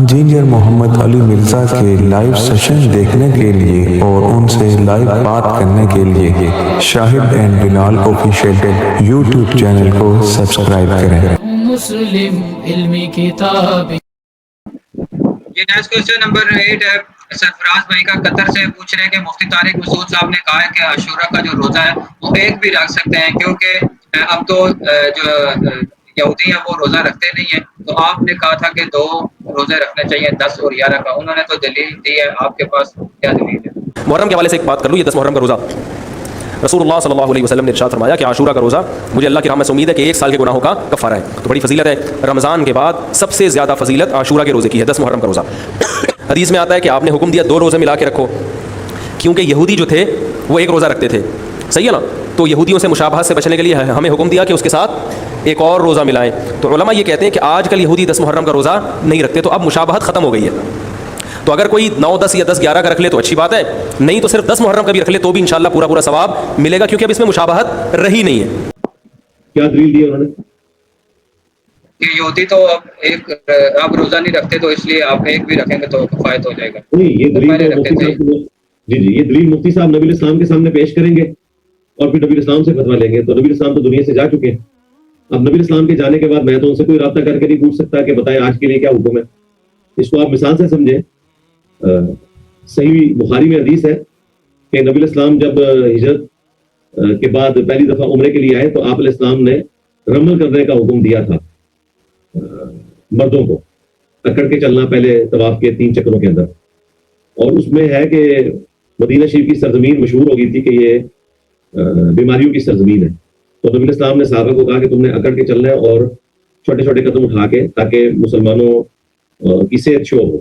Engineer محمد علی مرزا کے live session دیکھنے کے لیے اور ان سے لائیو بات کرنے کے لیے Shahid and Bilal official YouTube channel کو سبسکرائب کریں۔ مسلم علمی کتاب۔ یہ نیکسٹ کوسچن نمبر 8 ہے، سرفراز بھائی کا قطر سے پوچھ رہے ہیں کہ مفتی طارق مسعود صاحب نے کہا ہے کہ عاشورہ کا جو روزہ ہے وہ ایک بھی رکھ سکتے ہیں، کیونکہ اب تو جو یہودی ہیں وہ روزہ رکھتے نہیں ہیں، تو آپ نے کہا تھا کہ 2 روزے رکھنے چاہیے 10 اور 11 کا، انہوں نے تو دلیل دی ہے، آپ کے پاس کیا دلیل ہے؟ محرم کے حوالے سے ایک بات کر لوں، یہ 10 محرم کا روزہ رسول اللہ صلی اللہ علیہ وسلم نے ارشاد فرمایا کہ عاشورہ کا روزہ مجھے اللہ کی رحمت سے امید ہے کہ 1 سال کے گناہوں کا کفارہ ہے، تو بڑی فضیلت ہے۔ رمضان کے بعد سب سے زیادہ فضیلت عاشورہ کے روزے کی ہے، 10 محرم کا روزہ۔ حدیث میں آتا ہے کہ آپ نے حکم دیا 2 روزے ملا کے رکھو، کیونکہ یہودی جو تھے وہ 1 روزہ رکھتے تھے، صحیح ہے نا، تو یہودیوں سے مشابہت سے بچنے کے لیے ہمیں حکم دیا کہ اس کے ساتھ ایک اور روزہ ملائیں۔ تو علماء یہ کہتے ہیں کہ آج کل یہودی 10 محرم کا روزہ نہیں رکھتے، تو اب مشابہت ختم ہو گئی ہے، تو اگر کوئی 9 10 یا 10 11 کا رکھ لے تو اچھی بات ہے، نہیں تو صرف 10 محرم کا بھی رکھ لے تو بھی انشاءاللہ پورا ثواب ملے گا، کیونکہ اب اس میں مشابہت رہی نہیں ہے۔ کیا دلیل دی انہوں نے؟ کہ یہودی تو اب روزہ نہیں رکھتے، تو اس لیے آپ ایک بھی رکھیں گے تو کفایت ہو جائے گا۔ نہیں، یہ دلیل تو مفتی صاحب یہ دلیل مفتی صاحب نبی الاسلام کے سامنے پیش کریں گے اور پھر نبی الاسلام سے فتویٰ لیں گے، تو نبی الاسلام تو دنیا سے جا چکے ہیں۔ اب نبی الاسلام کے جانے کے بعد میں تو ان سے کوئی رابطہ کر کے نہیں پوچھ سکتا کہ بتائیں آج کے لیے کیا حکم ہے۔ اس کو آپ مثال سے سمجھیں، صحیح بخاری میں حدیث ہے کہ نبی الاسلام جب ہجرت کے بعد پہلی دفعہ عمرے کے لیے آئے تو آپ علیہ السلام نے رمل کرنے کا حکم دیا تھا مردوں کو، اکڑ کے چلنا پہلے طواف کے 3 چکروں کے اندر، اور اس میں ہے کہ مدینہ شریف کی سرزمین مشہور ہو گئی تھی کہ یہ بیماریوں کی سرزمین ہے، تو نبی الاسلام نے صحابہ کو کہا کہ تم نے اکڑ کے چلنا ہے اور چھوٹے چھوٹے قدم اٹھا کے، تاکہ مسلمانوں کی صحت شو ہو۔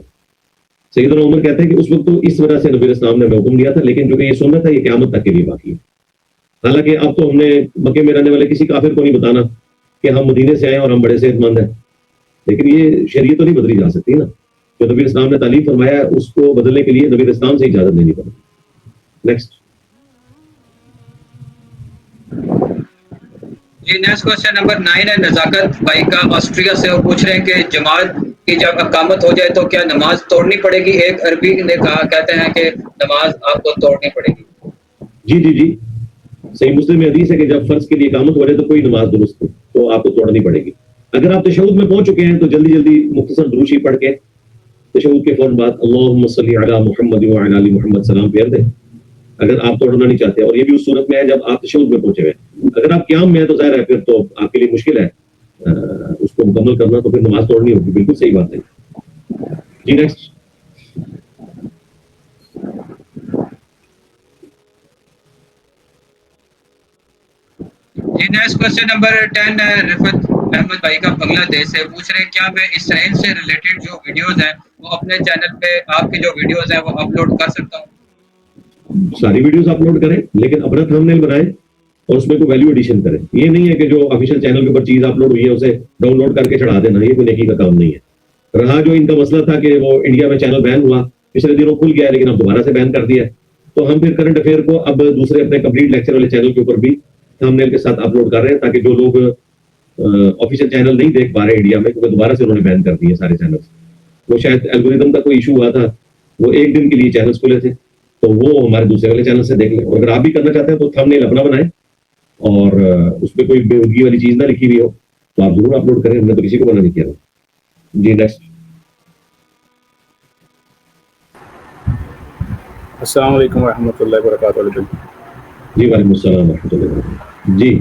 سیدنا عمر کہتے ہیں کہ اس وقت تو اس وجہ سے نبی الاسلام نے حکم دیا تھا، لیکن جو کہ یہ سنت ہے یہ قیامت تک کے لیے باقی ہے۔ حالانکہ اب تو ہم نے مکے میں رہنے والے کسی کافر کو نہیں بتانا کہ ہم مدینے سے آئے اور ہم بڑے صحت مند ہیں، لیکن یہ شریعت تو نہیں بدلی جا سکتی نا، جو نبی الاسلام نے تعلیم فرمایا ہے اس کو بدلنے کے لیے نبی الاسلام سے اجازت لینی پڑے۔ نیکسٹ جی نیکسٹ کوسچن نمبر 9 ہے، نزاکت بھائی کا آسٹریا سے، وہ پوچھ رہے ہیں کہ جماعت کی جب اقامت ہو جائے تو کیا نماز توڑنی پڑے گی؟ ایک عربی نے کہتے ہیں کہ نماز آپ کو توڑنی پڑے گی۔ جی صحیح مسلم میں حدیث ہے کہ جب فرض کے لیے اقامت ہو رہے تو کوئی نماز درست ہو تو آپ کو توڑنی پڑے گی۔ اگر آپ تشہد میں پہنچ چکے ہیں تو جلدی مختصر دروشی پڑھ کے تشہد کے فوراً بعد اللہم صلی علی محمد وعلی آل محمد سلام پھیر دیں، اگر آپ توڑنا نہیں چاہتے، اور یہ بھی اس صورت میں ہے جب آپ تشہد میں پہنچے ہوئے۔ اگر آپ قیام میں ہیں تو ظاہر ہے پھر تو آپ کے لیے مشکل ہے اس کو مکمل کرنا، تو پھر نماز توڑنی ہوگی، بالکل صحیح بات ہے۔ جی نیکسٹ۔ جی نیکسٹ کوسچن نمبر 10 ہے، رفت احمد بھائی کا بنگلہ دیش سے، پوچھ رہے ہیں کیا میں اسرائیل سے ریلیٹڈ جو ویڈیوز ہیں وہ اپنے چینل پہ آپ کی جو ویڈیوز ہیں وہ اپلوڈ کر سکتا ہوں؟ ساری ویڈیوز اپلوڈ کریں، لیکن اپنا تھمبنیل بنائیں اور اس میں کوئی ویلیو ایڈیشن کریں۔ یہ نہیں ہے کہ جو آفیشیل چینل کے اوپر چیز اپلوڈ ہوئی ہے اسے ڈاؤن لوڈ کر کے چڑھا دینا، یہ کوئی نیکی کا کام نہیں ہے۔ رہا جو ان کا مسئلہ تھا کہ وہ انڈیا میں چینل بین ہوا، پچھلے دنوں کھل گیا ہے لیکن اب دوبارہ سے بین کر دیا ہے، تو ہم پھر کرنٹ افیئر کو اب دوسرے اپنے کمپلیٹ لیکچر والے چینل کے اوپر بھی تھمبنیل کے ساتھ اپلوڈ کر رہے ہیں، تاکہ جو لوگ آفیشیل چینل نہیں دیکھ پا رہے انڈیا میں، کیونکہ دوبارہ سے انہوں نے بین کر دیے سارے چینلز۔ وہ شاید الگوریدم کا کوئی ایشو ہوا تھا، وہ 1 دن کے لیے چینلز کھلے تھے، تو وہ ہمارے دوسرے والے چینل سے دیکھ لیں، اور اگر آپ بھی کرنا چاہتے ہیں تو تھمبنیل اپنا بنائیں اور اس پہ کوئی بےہودگی والی چیز نہ لکھی ہوئی ہو تو آپ ضرور اپلوڈ کریں، ہم نے تو کسی کو منع نہیں کیا۔ جی نیکسٹ۔ السلام علیکم ورحمۃ اللہ وبرکاتہ۔ جی وعلیکم السلام ورحمۃ اللہ وبرکاتہ۔ جی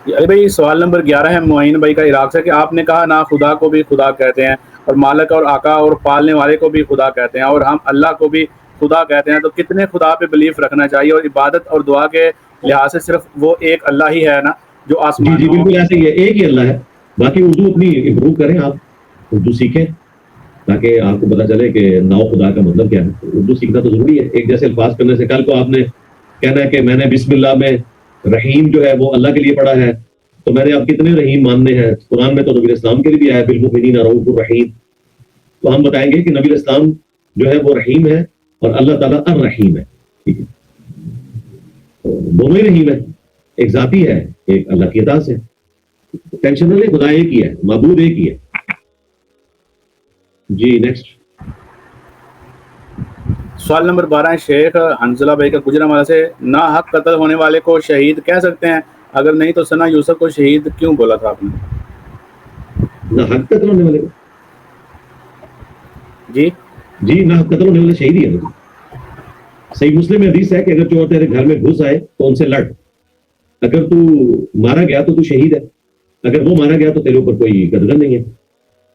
ارے بھائی سوال نمبر 11 ہے معین بھائی کا عراق سے، کہ آپ نے کہا نہ خدا کو بھی خدا کہتے ہیں اور مالک اور آقا اور پالنے والے کو بھی خدا کہتے ہیں، اور ہم اللہ کو بھی خدا کہتے ہیں، تو کتنے خدا پہ بلیف رکھنا چاہیے؟ اور عبادت اور دعا کے لحاظ سے صرف وہ ایک اللہ ہی ہے نا جو آسمان؟ جی بالکل ایسے ہی ہے، ایک ہی اللہ ہے۔ باقی اردو اپنی امپروو کریں، آپ اردو سیکھیں تاکہ آپ کو پتہ چلے کہ ناؤ خدا کا مطلب کیا ہے۔ اردو سیکھنا تو ضروری ہے، ایک جیسے الفاظ کرنے سے۔ کل کو آپ نے کہنا ہے کہ میں نے بسم اللہ میں رحیم جو ہے وہ اللہ کے لیے پڑھا ہے، تو میں نے آپ کتنے رحیم ماننے ہیں؟ قرآن میں تو نبی الاسلام کے لیے بھی آیا بالمؤمنین رؤوف الرحیم، تو ہم بتائیں گے کہ نبی الاسلام جو ہے وہ رحیم ہے اور اللہ تعالیٰ الرحیم ہے، ٹھیک ہے؟ دونوں ہی رحیم ہے، ایک ذاتی ہے ایک اللہ کی عطا سے۔ ٹینشن نہ لیں، خدا ایک ہی ہے، معبود ایک ہی ہے۔ جی نیکسٹ. سوال نمبر 12 ہے شیخ حنزلہ بھائی کا گجرانوالہ سے، نا حق قتل ہونے والے کو شہید کہہ سکتے ہیں؟ اگر نہیں تو ثنا یوسف کو شہید کیوں بولا تھا آپ نے؟ نہ حق قتل ہونے والے جی جی نہ حق قتل ہونے والے شہید ہی ہے. صحیح مسلم میں حدیث ہے کہ اگر چور تیرے گھر میں گھس آئے تو ان سے لڑ. اگر تو مارا گیا تو شہید ہے، اگر وہ مارا گیا تو تیرے اوپر کوئی قدغن نہیں ہے.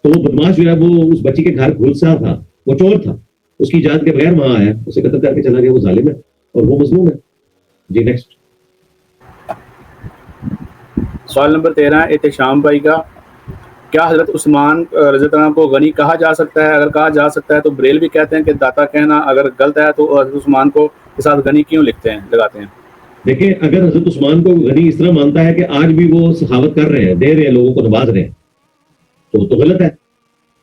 تو وہ بدماش جو ہے وہ اس بچی کے گھر گھسا تھا، وہ چور تھا، اس کی اجازت کے بغیر وہاں آیا، اسے قتل کر کے چلا گیا، وہ ظالم ہے اور وہ مظلوم ہے. جی نیکسٹ. سوال نمبر 13 ہے احتشام بھائی کا، کیا حضرت عثمان رضی اللہ عنہ کو غنی کہا جا سکتا ہے؟ اگر کہا جا سکتا ہے تو بریل بھی کہتے ہیں کہ داتا کہنا اگر غلط ہے تو حضرت عثمان کو کے ساتھ غنی کیوں لگاتے ہیں؟ دیکھیں اگر حضرت عثمان کو غنی اس طرح مانتا ہے کہ آج بھی وہ سخاوت کر رہے ہیں، دے رہے ہیں، لوگوں کو نواز رہے ہیں، تو غلط ہے.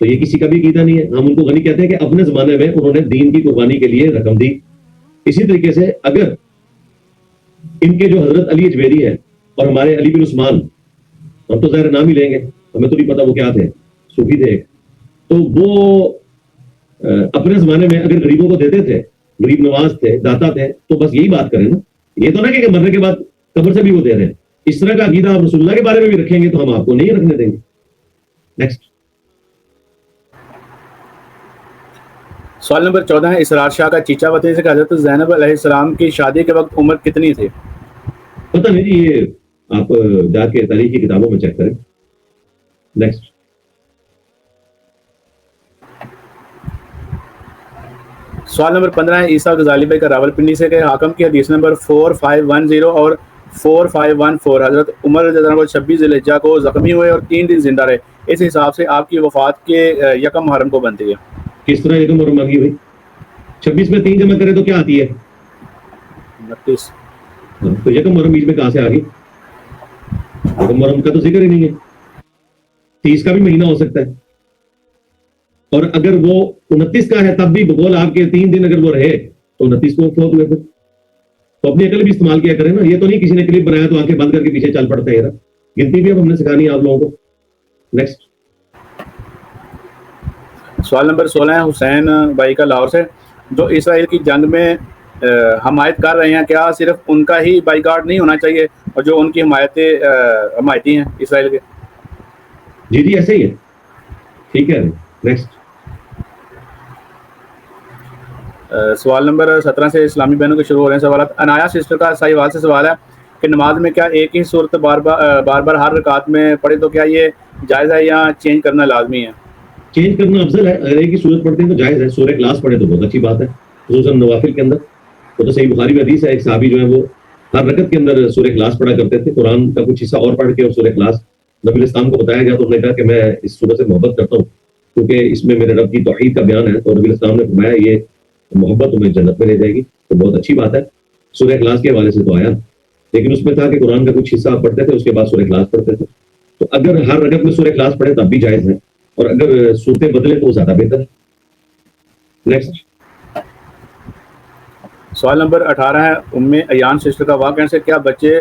تو یہ کسی کا بھی عقیدہ نہیں ہے. ہم ان کو غنی کہتے ہیں کہ اپنے زمانے میں انہوں نے دین کی قربانی کے لیے رقم دی. اسی طریقے سے اگر ان کے جو حضرت علی اجمیری ہے اور ہمارے علی بن عثمان، ہم تو ظاہر نام ہی لیں گے، ہمیں تو نہیں پتا وہ کیا تھے، صوفی تھے، تو وہ اپنے زمانے میں اگر غریبوں کو دیتے تھے، غریب نواز تھے، داتا تھے، تو بس یہی بات کریں نا. یہ تو نہ کہ مرنے کے بعد قبر سے بھی وہ دے رہے ہیں. اس طرح کا عقیدہ آپ رسول اللہ کے بارے میں بھی رکھیں گے تو ہم آپ کو نہیں رکھنے دیں گے. نیکسٹ. سوال نمبر 14 ہے اسرار شاہ کا چیچا وطن سے کہ حضرت زینب علیہ السلام کی شادی کے وقت عمر کتنی تھی؟ پتہ نہیں جی، یہ آپ جا کے تاریخی کتابوں میں چیک کریں. نیکسٹ. سوال نمبر 15 ہے عیسیٰ غزالی بھائی کا راولپنڈی سے کہ حاکم کی حدیث نمبر 4510 اور 4514 حضرت عمر رضی اللہ عنہ کو 26 ذی الحجہ کو زخمی ہوئے اور 3 دن زندہ رہے، اس حساب سے آپ کی وفات کے یکم محرم کو بنتی ہے. کس طرح یکم محرم آگی بھائی؟ 26 میں 3 جمع کرے تو کیا آتی ہے؟ 29. تو یکم محرم بیچ میں کہاں سے آ گئی؟ یکم محرم کا تو ذکر ہی نہیں ہے. 30 کا بھی مہینہ ہو سکتا ہے، اور اگر وہ 29 کا ہے تب بھی بقول آپ کے 3 دن اگر وہ رہے تو 29 کو فوت ہوئے. پھر تو اپنی عقل بھی استعمال کیا کریں نا. یہ تو نہیں کسی نے کلپ بنایا تو آنکھیں بند کر کے پیچھے چل پڑتے ہیں. گنتی بھی اب ہم نے سکھانی ہے آپ لوگوں کو. نیکسٹ. سوال نمبر 16 ہے حسین بھائی کا لاہور سے، جو اسرائیل کی جنگ میں حمایت کر رہے ہیں، کیا صرف ان کا ہی بائی کاٹ نہیں ہونا چاہیے اور جو ان کی حمایتی ہیں اسرائیل کے؟ جی جی ایسے ہی ہے. ٹھیک ہے. نیکسٹ. سوال نمبر 17 سے اسلامی بہنوں کے شروع ہو رہے ہیں سوالات. انایا سسٹر کا ساہیوال سے سوال ہے کہ نماز میں کیا ایک ہی صورت بار بار ہر رکعت میں پڑھے تو کیا یہ جائز ہے یا چینج کرنا لازمی ہے؟ چینج کرنا افضل ہے. اگر ایک ہی صورت پڑھتے ہیں تو جائز ہے. سورہ اخلاص پڑھے تو بہت اچھی بات ہے، خصوصاً نوافل کے اندر. وہ تو صحیح بخاری میں حدیث ہے، ایک صحابی جو ہے وہ ہر رکعت کے اندر سورہ اخلاص پڑھا کرتے تھے. قرآن کا کچھ حصہ اور پڑھ کے اور سورہ اخلاص نبی علیہ السلام کو بتایا گیا تو انہوں نے کہا کہ میں اس سورہ سے محبت کرتا ہوں کیونکہ اس میں میرے رب کی توحید کا بیان ہے. تو نبی علیہ السلام نے فرمایا یہ محبت تمہیں جنت میں لے جائے گی. تو بہت اچھی بات ہے. سورہ اخلاص کے حوالے سے تو آیا، لیکن اس میں تھا کہ قرآن کا کچھ حصہ آپ پڑھتے تھے، اس کے بعد سورہ اخلاص پڑھتے تھے. تو اگر ہر رکعت میں سورہ اخلاص پڑھے تب بھی جائز ہے، اور اگر صورتیں بدلے تو زیادہ بہتر ہے. نیکسٹ. سوال نمبر 18 ہے ام ایان سسٹر کا واقعہ سے، کیا بچے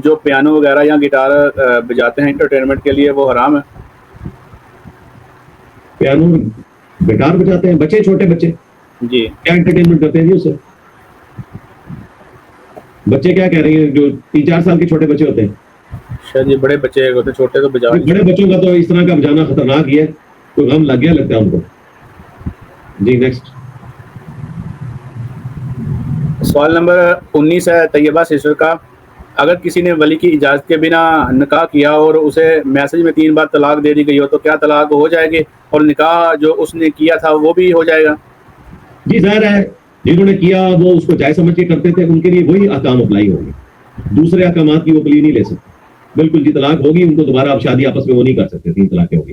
جو پیانو وغیرہ یا گٹار بجاتے ہیں انٹرٹینمنٹ کے لیے وہ حرام ہے؟ پیانو گٹار بجاتے ہیں بچے، چھوٹے بچے جی کیا انٹرٹینمنٹ کرتے ہیں جی اسے؟ بچے کیا کہہ رہی ہیں جو 3-4 سال کے چھوٹے بچے ہوتے ہیں؟ شاید یہ بڑے بچے ہوتے ہیں، چھوٹے تو بجا. بڑے بچوں کا تو اس طرح کا بجانا خطرناک ہی ہے، کوئی غم لگ گیا لگتا ہے ان کو. جی نیکسٹ. سوال نمبر 19 ہے طیبہ سسٹر کا، اگر کسی نے ولی کی اجازت کے بنا نکاح کیا اور اسے میسج میں 3 بار طلاق دے دی گئی ہو تو کیا طلاق ہو جائے گی اور نکاح جو اس نے کیا تھا وہ بھی ہو جائے گا؟ جی ظاہر ہے جنہوں نے کیا وہ اس کو جائز سمجھ کے کرتے تھے، ان کے لیے وہی احکام اپلائی ہوں گے. دوسرے احکامات کی وہ پلی نہیں لے سکتے. بالکل جی طلاق ہوگی، ان کو دوبارہ آپ شادی آپس میں وہ نہیں کر سکتے. 3 طلاقیں ہوگی.